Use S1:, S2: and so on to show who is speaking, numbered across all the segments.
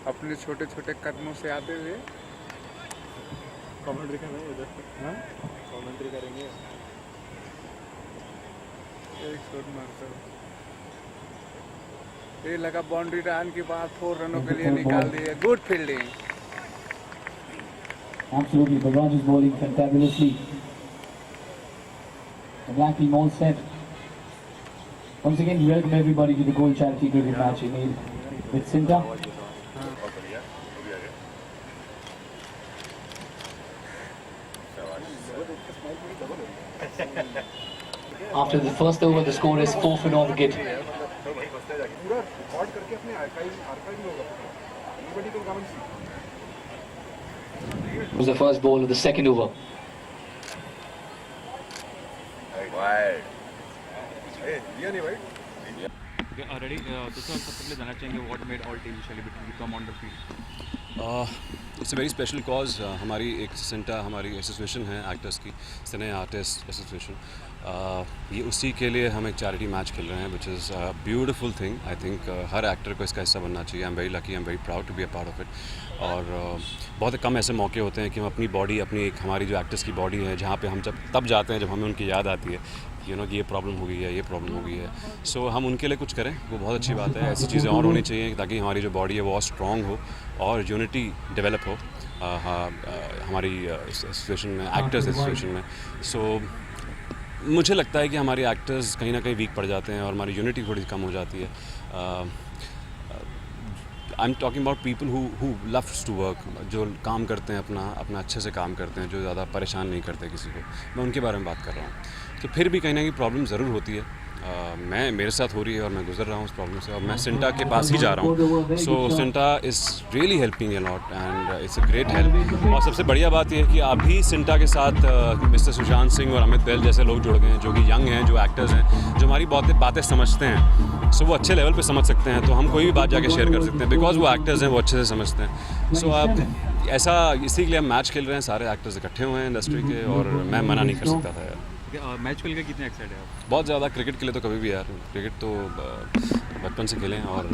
S1: अपने छोटे छोटे कदमों से आते हुए
S2: कमेंट्री करेंगे इधर। हाँ कमेंट्री करेंगे।
S1: एक शॉट मारता हूँ, ये लगा बाउंड्री लाइन के बाद 4 रनों के लिए निकाल दिए। Good fielding.
S3: Absolutely, Bajraj is bowling fantabulously. The black team all set. Once again, welcome everybody to the Gold Charity Cricket match in Eid with Sinta. After the first over, the score is 4 for no wicket. It was the first ball of the second over.
S4: Ready? तो sir सबसे पहले जानना चाहेंगे what made all team celebrate come on the field.
S5: It's a very special cause. हमारी एक सिंटा हमारी association है actors की, सिने आर्टिस्ट एसोसिएशन। ये उसी के लिए हम एक चैरिटी मैच खेल रहे हैं which is beautiful thing. I think हर एक्टर को इसका हिस्सा बनना चाहिए। I am very lucky, I am very proud to be a part of it. और बहुत कम ऐसे मौके होते हैं कि हम अपनी बॉडी, अपनी एक हमारी जो एक्टर्स की बॉडी है, जहाँ पे हम जब तब जाते हैं जब हमें उनकी याद आती है कि ये प्रॉब्लम हो गई है, ये प्रॉब्लम हो गई है। सो हम उनके लिए कुछ करें, वो बहुत अच्छी बात है। ऐसी चीज़ें और होनी चाहिए ताकि हमारी जो बॉडी है वो और स्ट्रॉन्ग हो और यूनिटी डेवलप हो हमारी एसोसिएशन में, एक्टर्स एसोसिएशन में। सो मुझे लगता है कि हमारे एक्टर्स कहीं ना कहीं वीक पड़ जाते हैं और हमारी यूनिटी थोड़ी कम हो जाती है। I am talking about people who loves to work, जो काम करते हैं अपना अच्छे से काम करते हैं, जो ज़्यादा परेशान नहीं करते किसी को। मैं उनके बारे में बात कर रहा हूँ। तो फिर भी कहीं ना कहीं प्रॉब्लम ज़रूर होती है। मेरे साथ हो रही है और मैं गुजर रहा हूँ उस प्रॉब्लम से, और मैं सिंटा के पास ही जा रहा हूँ। सो सिंटा is really helping a lot and it's a great help. और सबसे बढ़िया बात यह है कि अभी सिंटा के साथ मिस्टर सुशांत सिंह और अमित बहल जैसे लोग जुड़ गए हैं, जो कि यंग हैं, जो एक्टर्स हैं, जो हमारी बातें समझते हैं। सो वो अच्छे लेवल पे समझ सकते हैं, तो हम कोई भी बात जाके शेयर कर सकते हैं बिकॉज वो एक्टर्स हैं, वो अच्छे से समझते हैं। सो अब ऐसा इसी के लिए हम मैच खेल रहे हैं, सारे एक्टर्स इकट्ठे हुए हैं इंडस्ट्री के, और मैं मना नहीं कर सकता था यार।
S4: मैच खेल के कितने एक्साइटेड है आप?
S5: बहुत ज़्यादा। क्रिकेट के लिए तो कभी भी यार, क्रिकेट तो बचपन से खेलें और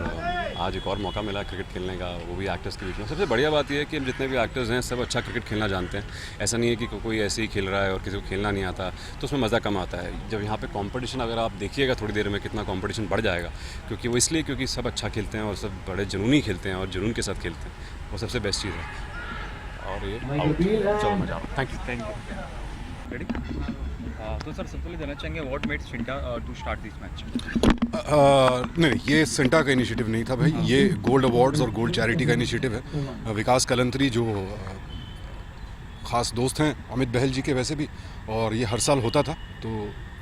S5: आज एक और मौका मिला क्रिकेट खेलने का, वो भी एक्टर्स के बीच में। सबसे बढ़िया बात यह है कि हम जितने भी एक्टर्स हैं सब अच्छा क्रिकेट खेलना जानते हैं। ऐसा नहीं है कि कोई ऐसे ही खेल रहा है और किसी को खेलना नहीं आता, तो उसमें मज़ा कम आता है। जब यहाँ पे कंपटीशन, अगर आप देखिएगा थोड़ी देर में कितना कंपटीशन बढ़ जाएगा, क्योंकि वो इसलिए क्योंकि सब अच्छा खेलते हैं और सब बड़े जुनूनी खेलते हैं और जुनून के साथ खेलते हैं। वो सबसे बेस्ट चीज़ है। और ये चलो मैं जा रहा हूँ। Thank you.
S4: रेडी? तो सर सबसे पहले जानना चाहेंगे what made CINTAA to start this match?
S6: नहीं, ये सिंटा का इनिशिएटिव नहीं था भाई, ये गोल्ड अवार्ड्स और गोल्ड चैरिटी का इनिशिएटिव है। विकास कलंतरी जो ख़ास दोस्त हैं अमित बहल जी के वैसे भी, और ये हर साल होता था, तो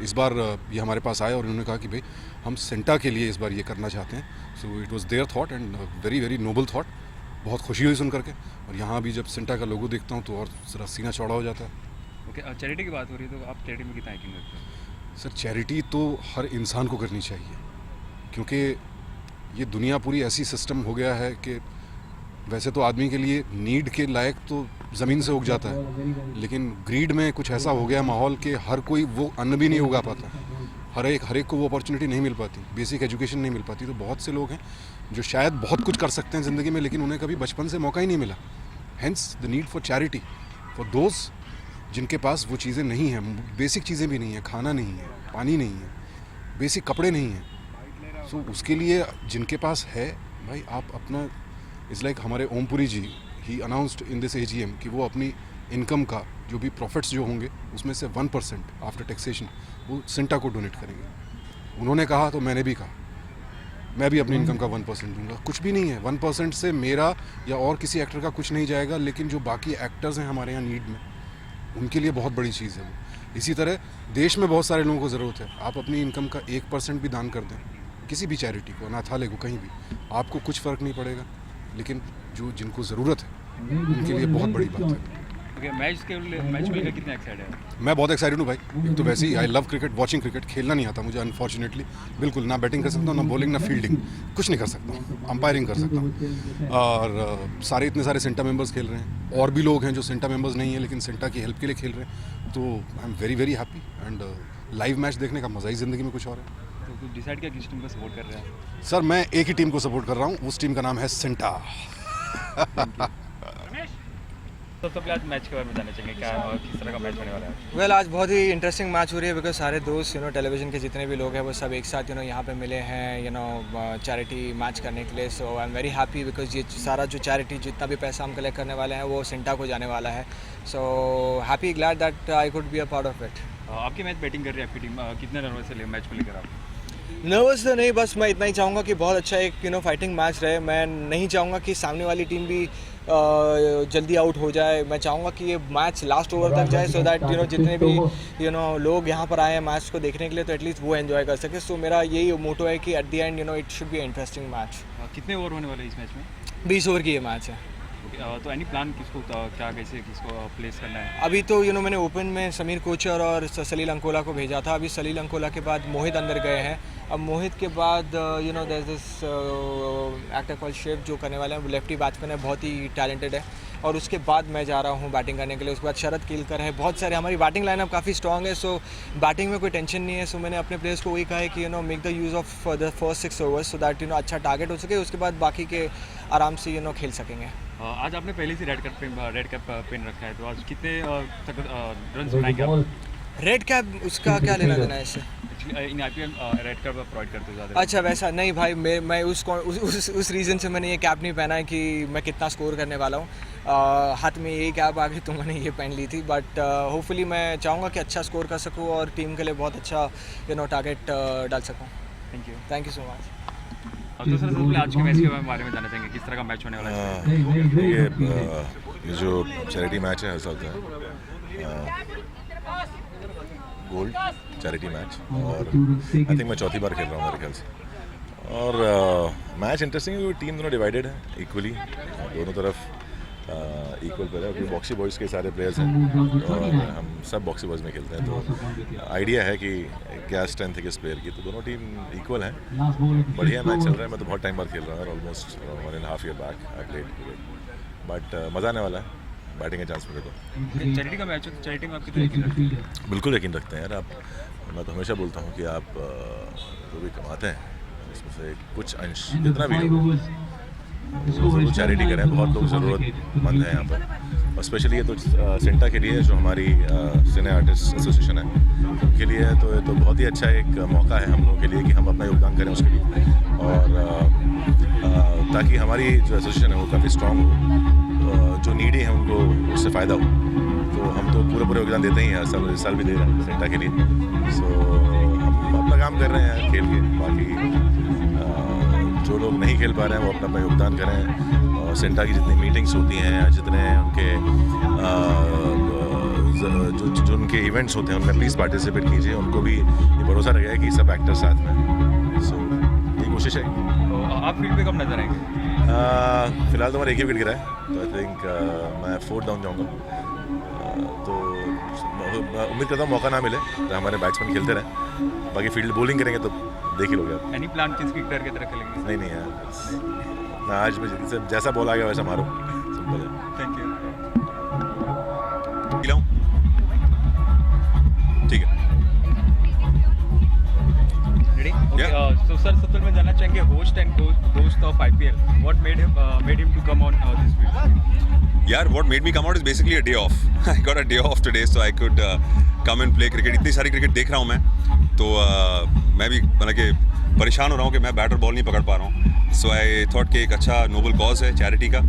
S6: इस बार ये हमारे पास आए और उन्होंने कहा कि भाई हम सिंटा के लिए इस बार ये करना चाहते हैं। So it was there thought and very very noble thought. बहुत खुशी हुई सुन करके, और यहाँ भी जब सिंटा का लोगो देखता हूँ तो और ज़रा सीना चौड़ा हो जाता है।
S4: ओके, चैरिटी की बात हो रही है तो आप चैरिटी में कितना यकीन रखते हैं?
S6: सर, चैरिटी तो हर इंसान को करनी चाहिए, क्योंकि ये दुनिया पूरी ऐसी सिस्टम हो गया है कि वैसे तो आदमी के लिए नीड के लायक तो ज़मीन से उग जाता है, लेकिन ग्रीड में कुछ ऐसा हो गया माहौल कि हर कोई वो अन्न भी नहीं उगा पाता। हर एक को वो अपॉर्चुनिटी नहीं मिल पाती, बेसिक एजुकेशन नहीं मिल पाती। तो बहुत से लोग हैं जो शायद बहुत कुछ कर सकते हैं ज़िंदगी में, लेकिन उन्हें कभी बचपन से मौका ही नहीं मिला। Hence the need for charity for those जिनके पास वो चीज़ें नहीं हैं, बेसिक चीज़ें भी नहीं हैं, खाना नहीं है, पानी नहीं है, बेसिक कपड़े नहीं हैं। सो उसके लिए जिनके पास है भाई, आप अपना इज़ लाइक हमारे ओमपुरी जी ही अनाउंस्ड इन दिस AGM कि वो अपनी इनकम का जो भी प्रॉफिट्स जो होंगे उसमें से 1% आफ्टर टैक्सेशन वो सिंटा को डोनेट करेंगे। उन्होंने कहा तो मैंने भी कहा, मैं भी अपनी इनकम का 1% दूंगा। कुछ भी नहीं है, 1% से मेरा या और किसी एक्टर का कुछ नहीं जाएगा, लेकिन जो बाकी एक्टर्स हैं हमारे यहाँ नीड में, उनके लिए बहुत बड़ी चीज़ है वो। इसी तरह देश में बहुत सारे लोगों को ज़रूरत है। आप अपनी इनकम का 1% भी दान कर दें किसी भी चैरिटी को, अनाथालय को, कहीं भी, आपको कुछ फ़र्क नहीं पड़ेगा, लेकिन जो जिनको ज़रूरत है उनके लिए बहुत बड़ी बात है।
S4: मैच को लेकर कितना एक्साइटेड है?
S6: मैं बहुत एक्साइटेड हूँ भाई। एक तो वैसे ही I love cricket, watching cricket. खेलना नहीं आता मुझे अनफॉर्चुनेटली, बिल्कुल। ना बैटिंग कर सकता हूँ, ना बॉलिंग, ना फील्डिंग, कुछ नहीं कर सकता हूँ। अंपायरिंग कर सकता हूँ। और सारे इतने सारे सिंटा मेंबर्स खेल रहे हैं, और भी लोग हैं जो सिंटा मेंबर्स नहीं है लेकिन सिंटा की हेल्प के लिए खेल रहे हैं। तो आई am very very happy, and live match देखने का मज़ा ही ज़िंदगी में कुछ और है।
S4: तो कुछ डिसाइड किया किस टीम को सपोर्ट कर रहे हैं?
S6: सर, मैं एक ही टीम को सपोर्ट कर रहा हूँ, उस टीम का नाम है सिंटा।
S4: सबसे पहले आज मैच के बारे में जानना चाहेंगे क्या किस तरह का मैच होने वाला है?
S2: वेल आज बहुत ही इंटरेस्टिंग मैच हो रही है बिकॉज सारे दोस्त टेलीविज़न के जितने भी लोग हैं वो सब एक साथ यहाँ पे मिले हैं चैरिटी मैच करने के लिए. So I am very happy because ये सारा जो चैरिटी जितना भी पैसा हम कलेक्ट करने वाले हैं वो सिंटा को जाने वाला है. So happy glad that I could be a part of it.
S4: आपकी मैच बैटिंग कर रही है आपकी टीम, कितने रनों से मैच को लेकर आप?
S2: नर्वस तो नहीं, बस मैं इतना ही चाहूँगा कि बहुत अच्छा एक फाइटिंग मैच रहे. मैं नहीं चाहूँगा कि सामने वाली टीम भी जल्दी आउट हो जाए. मैं चाहूँगा कि ये मैच लास्ट ओवर तक जाए सो दैट जितने भी लोग यहाँ पर आए हैं मैच को देखने के लिए तो एटलीस्ट वो एंजॉय कर सके. सो मेरा यही मोटो है कि at the end it should be interesting match.
S4: कितने ओवर होने वाले इस मैच में?
S2: 20 ओवर की ये मैच है.
S4: तो एनी प्लान किसको क्या कैसे किसको प्लेस करना है?
S2: अभी तो मैंने ओपन में समीर कोचर और सलील अंकोला को भेजा था. अभी सलील अंकोला के बाद मोहित अंदर गए हैं. अब मोहित के बाद there is this actor called Shiv जो करने वाले हैं. लेफ्टी बैट्समैन है, बहुत ही टैलेंटेड है. और उसके बाद मैं जा रहा हूँ बैटिंग करने के लिए. उसके बाद शरद कीलकर है. बहुत सारे हमारी बैटिंग लाइनअप काफ़ी स्ट्रॉन्ग है. सो बैटिंग में कोई टेंशन नहीं है. सो मैंने अपने प्लेयर्स को वही कहा है कि make the use of the first 6 overs so that अच्छा टारगेट हो सके. उसके बाद बाकी के आराम से खेल सकेंगे.
S4: आज आपने पहले से रेड कैप पहन रखा है तो आज कितने तक रन बनाएंगे आप?
S2: रेड कैप उसका क्या लेना देना है इससे?
S4: In IPL red cap provide करते हो ज़्यादा?
S2: अच्छा वैसा नहीं भाई, मैं उस रीज़न से मैंने ये कैप नहीं पहना है कि मैं कितना स्कोर करने वाला हूँ. हाथ में यही कैप आ गई तो मैंने ये पहन ली थी. बट होपफुली मैं चाहूँगा कि अच्छा स्कोर कर सकूँ और टीम के लिए बहुत अच्छा टारगेट डाल सकूँ. Thank you so much.
S4: तो सर सबसे आज के मैच के बारे में जानना चाहेंगे किस तरह का मैच होने वाला है?
S7: ये जो चैरिटी मैच है हर साल का गोल्ड चैरिटी मैच और आई थिंक मैं चौथी बार खेल रहा हूँ मेरे ख्याल से. और मैच इंटरेस्टिंग है. टीम दोनों डिवाइडेड है इक्वली, दोनों तरफ इक्वल प्लेयर है. बॉक्सी बॉयज़ के सारे प्लेयर्स हैं और हम सब बॉक्सी बॉयज़ में खेलते हैं. तो आइडिया है कि क्या स्ट्रेंथ है किस प्लेयर की. तो दोनों टीम इक्वल हैं. बढ़िया मैच चल रहा है. मैं तो बहुत टाइम बाद खेल रहा हूँ, almost 1.5 year back I played. But मज़ा आने वाला है. बैटिंग का चांस मिले तो.
S4: चैरिटी का मैच है तो चैरिटी में आप कितना यकीन रखते हैं?
S7: बिल्कुल यकीन रखते हैं यार. आप मैं तो हमेशा बोलता हूँ कि आप जो भी कमाते हैं उसमें से कुछ अंश जितना भी हो चैरिटी करें. बहुत लोग ज़रूरतमंद हैं यहाँ पर और स्पेशली ये तो सिंटा के लिए जो हमारी सिने आर्टिस्ट एसोसिएशन है उनके लिए है. तो ये तो बहुत ही अच्छा एक मौका है हम लोगों के लिए कि हम अपना योगदान करें उसके लिए और ताकि हमारी जो एसोसिएशन है वो काफ़ी स्ट्रॉन्ग हो. जो नीडी हैं उनको उससे फ़ायदा हो. तो हम तो पूरे योगदान देते ही हैं. इस साल भी दे रहे हैं सिंटा के लिए. सो हम अपना काम कर रहे हैं खेल के. बाकी जो लोग नहीं खेल पा रहे हैं वो अपना योगदान करें. और सिंटा की जितनी मीटिंग्स होती हैं या जितने उनके जो उनके इवेंट्स होते हैं उनमें प्लीज़ पार्टिसिपेट कीजिए. उनको भी ये भरोसा रहेगा कि सब एक्टर साथ में. सो ये कोशिश है.
S4: तो आप फील्ड पे कब नजर आएंगे?
S7: फिलहाल तो हमारा एक ही विकेट गिरा है तो आई थिंक मैं 4th डाउन जाऊँगा. तो उम्मीद करता हूँ मौका ना मिले तो हमारे बैट्समैन खेलते रहें. बाकी फील्ड बॉलिंग करेंगे तो देख ही लोगे आप.
S4: एनी प्लान किस क्रिकेटर की तरह खेलेंगे?
S7: नहीं यार, मैं आज में जैसा बॉल आ गया वैसा मारो. सिंपल है.
S4: Thank you.
S7: ठीक है.
S4: तो सर सबसे मैं जानना चाहेंगे host and host of IPL what made him to come on this field?
S5: यार what made me come out is basically a day off. I got a day off today so I could come and play cricket. इतनी सारी cricket देख रहा हूँ मैं तो मैं भी मतलब कि परेशान हो रहा हूँ कि मैं बैट और बॉल नहीं पकड़ पा रहा हूँ. सो आई थॉट कि एक अच्छा नोबल कॉज है चैरिटी का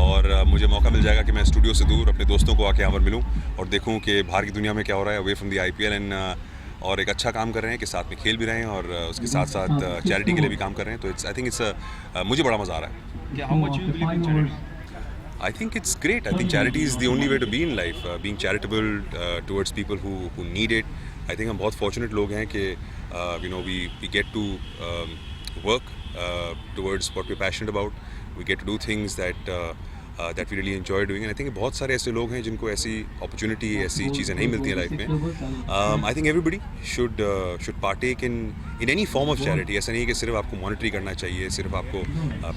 S5: और मुझे मौका मिल जाएगा कि मैं स्टूडियो से दूर अपने दोस्तों को आके यहाँ पर मिलूँ और देखूँ कि बाहर की दुनिया में क्या हो रहा है away from the IPL. And और एक अच्छा काम कर रहे हैं कि साथ में खेल भी रहे हैं और उसके साथ साथ चैरिटी के लिए भी काम कर रहे हैं. तो इट्स आई थिंक इट्स मुझे बड़ा मज़ा आ रहा है.
S4: How much you believe in charity?
S5: I think it's great. I think charity is the only way to be in life. Being charitable towards people who need it. I think हम बहुत fortunate लोग हैं कि we get to work towards what we're passionate about. We get to do things that we really enjoy doing. And I think बहुत सारे ऐसे लोग हैं जिनको ऐसी opportunity, ऐसी चीज़ें नहीं मिलती हैं लाइफ में. I think everybody should partake in any form of charity. ऐसा नहीं है कि सिर्फ आपको मॉनिटरी करना चाहिए, सिर्फ आपको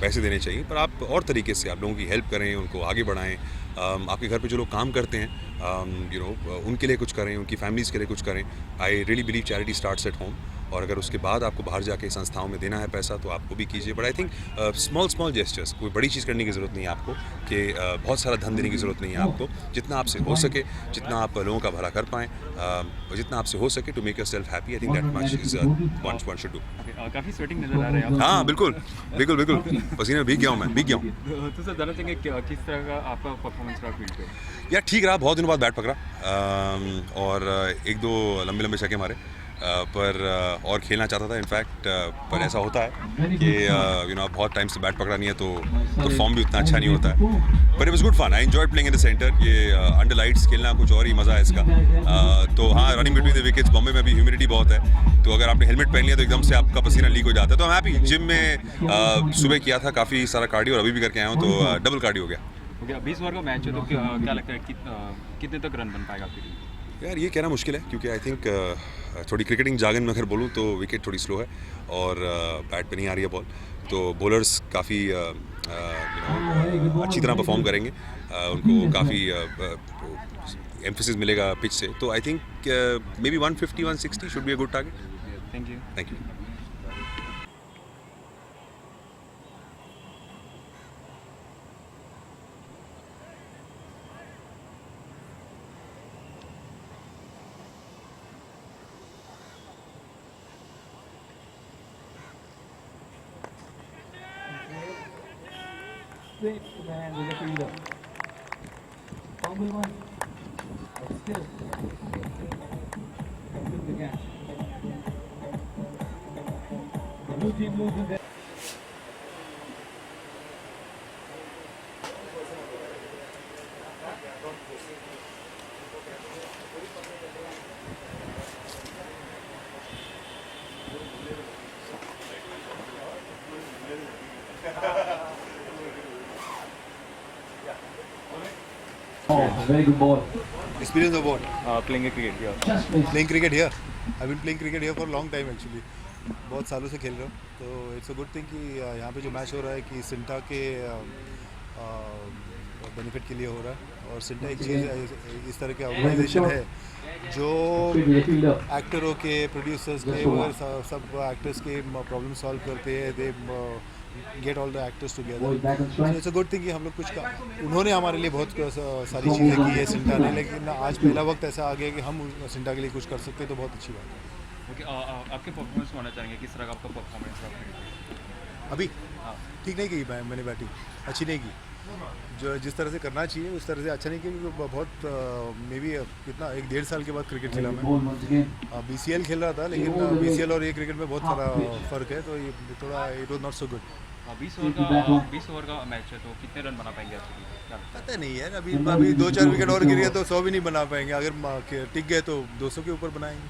S5: पैसे देने चाहिए, पर आप और तरीके से आप लोगों की हेल्प करें, उनको आगे बढ़ाएं. आपके घर पे जो लोग काम करते हैं उनके लिए कुछ करें, उनकी फैमिलीज़ के लिए कुछ करें. I really believe charity starts at home और अगर उसके बाद आपको बाहर जाके संस्थाओं में देना है पैसा तो आपको भी कीजिए, but I think small gestures, कोई बड़ी चीज़ करने की ज़रूरत नहीं है आपको, कि बहुत सारा धन देने की ज़रूरत नहीं है आपको, जितना आपसे हो सके, जितना आप लोगों का भला कर पाएँ, जितना आपसे हो सके to make yourself happy, I think that much is one should do.
S4: काफ़ी स्वेटिंग नज़र आ रहे हैं आप।
S5: हाँ बिल्कुल बिल्कुल बिल्कुल, पसीने में भीग गया हूँ मैं, भीग गया हूँ।
S4: तो सर जानना चाहेंगे किस तरह का आपका परफॉर्मेंस रहा फील्ड पे?
S5: यार ठीक रहा, बहुत दिनों बाद बैट पकड़ा, और एक दो लंबे छक्के मारे, पर और खेलना चाहता था इनफैक्ट, पर ऐसा होता है कि आप बहुत टाइम से बैट पकड़ा नहीं है तो फॉर्म भी उतना अच्छा नहीं होता है, but it was good fun, I enjoyed playing in the centre. ये अंडर लाइट्स खेलना कुछ और ही मज़ा है इसका। तो हाँ, running between the wickets, Bombay में भी ह्यूमिडिटी बहुत है, तो अगर आपने हेलमेट पहन लिया तो एकदम से आपका पसीना लीक हो जाता है। तो मैं हैप्पी, जिम में सुबह किया था काफ़ी सारा कार्डियो और अभी भी करके आया हूँ, तो डबल कार्डियो हो गया।
S4: ओके, 20 ओवर का मैच है तो क्या लगता है कितने तक रन बन पाएगा आपकी टीम?
S5: यार ये कहना मुश्किल है, क्योंकि आई थिंक थोड़ी क्रिकेटिंग जागन में अगर बोलूँ तो विकेट थोड़ी स्लो है और बैट पे नहीं आ रही है बॉल, तो बॉलर्स काफ़ी अच्छी तरह परफॉर्म करेंगे, उनको काफ़ी एम्फेसिस मिलेगा पिच से, तो I think may be 150-160 should be a good target. Thank you.
S3: Man, there's a fielder. Fumble one. But still. Took the catch. The blue team loses their. Oh, very good ball.
S8: Experience of what?
S4: Playing cricket किया।
S3: Just missed.
S8: Playing cricket here. I've been playing cricket here for a long time actually. बहुत सालों से खेल रहा हूँ, तो it's a good thing कि यहाँ पे जो मैच हो रहा है कि सिंटा के बेनिफिट के लिए हो रहा है, और सिंटा एक चीज़ इस तरह की ऑर्गेनाइजेशन है जो एक्टरों के, प्रोड्यूसर्स के, वगैरह सब एक्टर्स के प्रॉब्लम सॉल्व करते हैं, they get all the actors together. It's a good thing कि हम लोग उन्होंने हमारे लिए बहुत सारी चीज़ें की है सिंटा ने, लेकिन आज पहला वक्त ऐसा आ गया कि हम सिंटा के लिए कुछ कर सकते हैं, तो बहुत अच्छी बात है।
S4: ओके, आपके परफॉर्मेंस होना चाहेंगे, किस तरह का आपका परफॉर्मेंस रहा?
S8: अभी ठीक नहीं की मैंने बैटिंग, अच्छी नहीं की, जो जिस तरह से करना चाहिए उस तरह से अच्छा नहीं किया, क्योंकि बहुत मे बी कितना 1-1.5 साल के बाद क्रिकेट खेला मैं। BCL खेल रहा था, लेकिन BCL और ये क्रिकेट में बहुत सारा फ़र्क है, तो ये थोड़ा it was not so good.
S4: 20 over का मैच है, तो कितने रन बना पाएंगे आप?
S8: पता नहीं है, अभी 2-4 विकेट और गिर गए तो 100 भी नहीं बना पाएंगे, अगर टिक गए तो 200 के ऊपर बनाएंगे।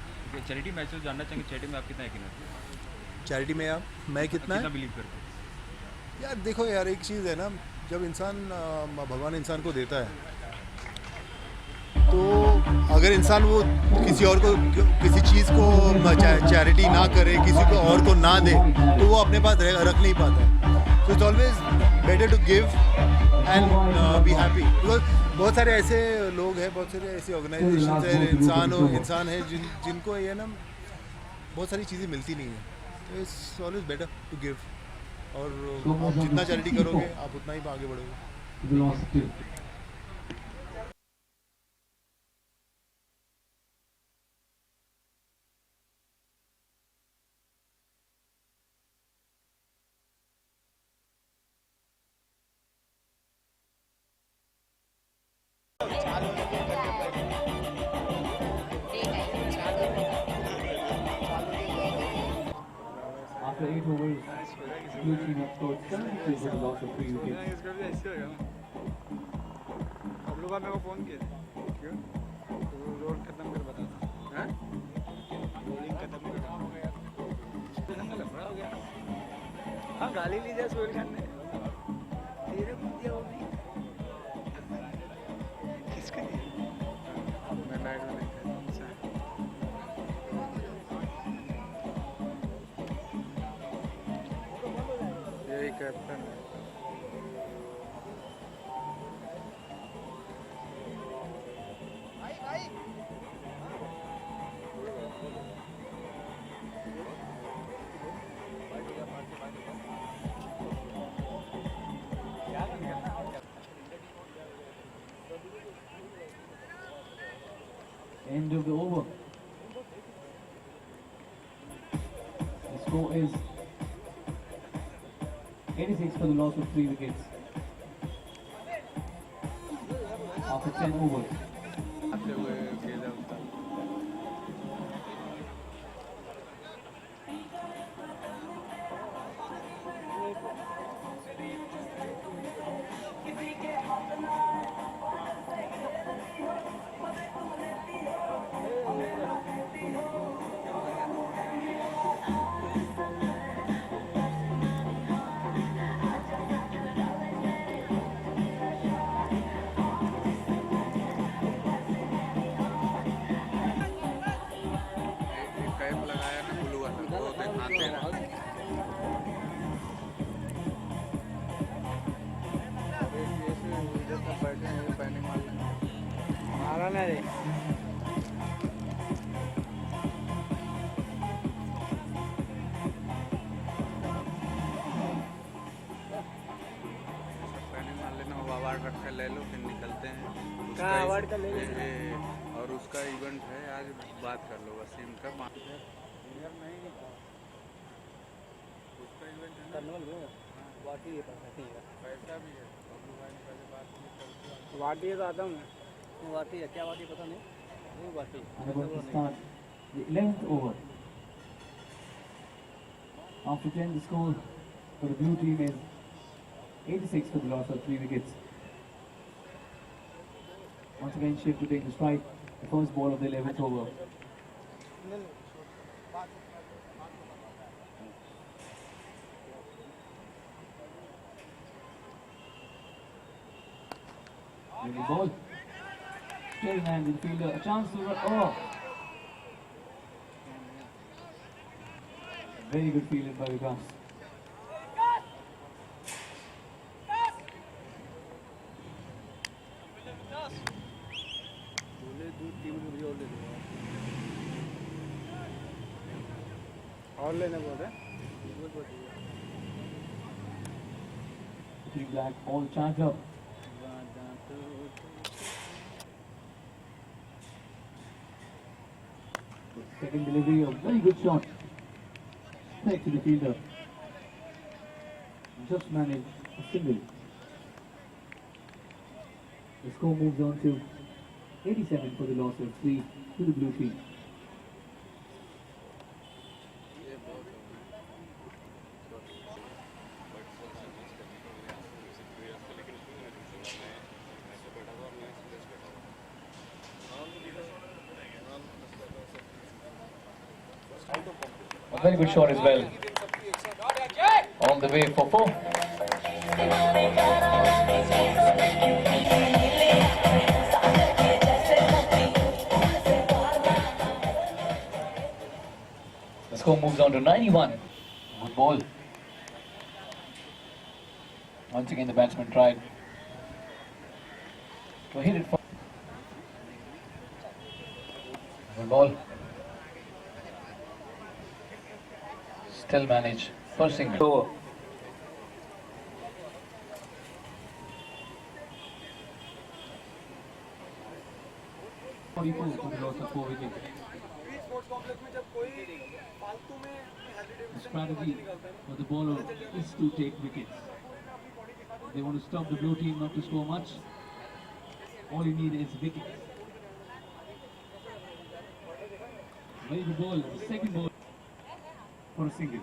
S4: चैरिटी मैचेस जानना चाहेंगे, चैरिटी में आप कितना यकीन है?
S8: चैरिटी में मैं कितना
S4: बिलीव करते हैं?
S8: यार देखो यार, एक चीज़ है ना, जब इंसान भगवान इंसान को देता है, तो अगर इंसान वो किसी और को किसी चीज़ को चैरिटी ना करे, किसी को और को ना दे, तो वो अपने पास रख नहीं पाता है। तो it's always better to give and be happy, because बहुत सारे ऐसे लोग हैं, बहुत सारे ऐसे ऑर्गेनाइजेशन है, इंसान है जिनको ये ना बहुत सारी चीज़ें मिलती नहीं है, तो it's always better to give, और आप जितना चैरिटी करोगे आप उतना ही आगे बढ़ोगे।
S3: After 8 overs, blue team have scored 73 with a loss of 3 wickets.
S1: इसका भी ऐसे होगा ना। अब लोग मेरे को फोन किए थे, क्यों? तो रोल खत्म कर बता था, हैं? रोलिंग खत्म कर लफड़ा हो गया। हाँ, गाली ली जाए सोहेल खान ने। तेरे को दिया वो नहीं। किसके लिए? मैं बैग में देखा। अच्छा। यही कैप्टन है।
S3: end of the over. The score is 86 for the loss of 3 wickets. After 10 overs.
S1: आते हुए गेंद है उसका कैप लगाया ना ब्लू वाला वो दिखाते ना मारा ना रे मार लेना वो अवार्ड रख कर ले लो फिर निकलते हैं उसका अवार्ड का ले और उसका इवेंट है आज बात कर लो वसीम का नहीं उसका इवेंट है ना पैसा भी है बबलू भाई ने पहले बात की वाटी तो आता हूँ मैं वाटी है क्या वाटी पता नहीं वाटी
S3: And about to start the 11th over. After 10, the score for the blue team is 86 for the loss of 3 wickets. Once again, Shiv to take the strike, the first ball of the 11th over. Really ball. Straight hand in fielder, a chance to run. Oh! Very good fielding by Vikas.
S1: और लेने बोल रहे
S3: Three black, all charged up. Second delivery, a very good shot. Straight to the fielder. Just managed a single. The score moves on to 87 for the loss of 3 to the blue team. A very good shot as well. On the way for 4. The score moves on to 91. Good ball. Once again the batsman tried to hit it for. Good ball. Still manage for single. 44 for the loss of 4 wickets. The strategy for the bowler is to take wickets. They want to stop the blue team not to score much. All you need is wickets. Very good ball, the second ball for a single.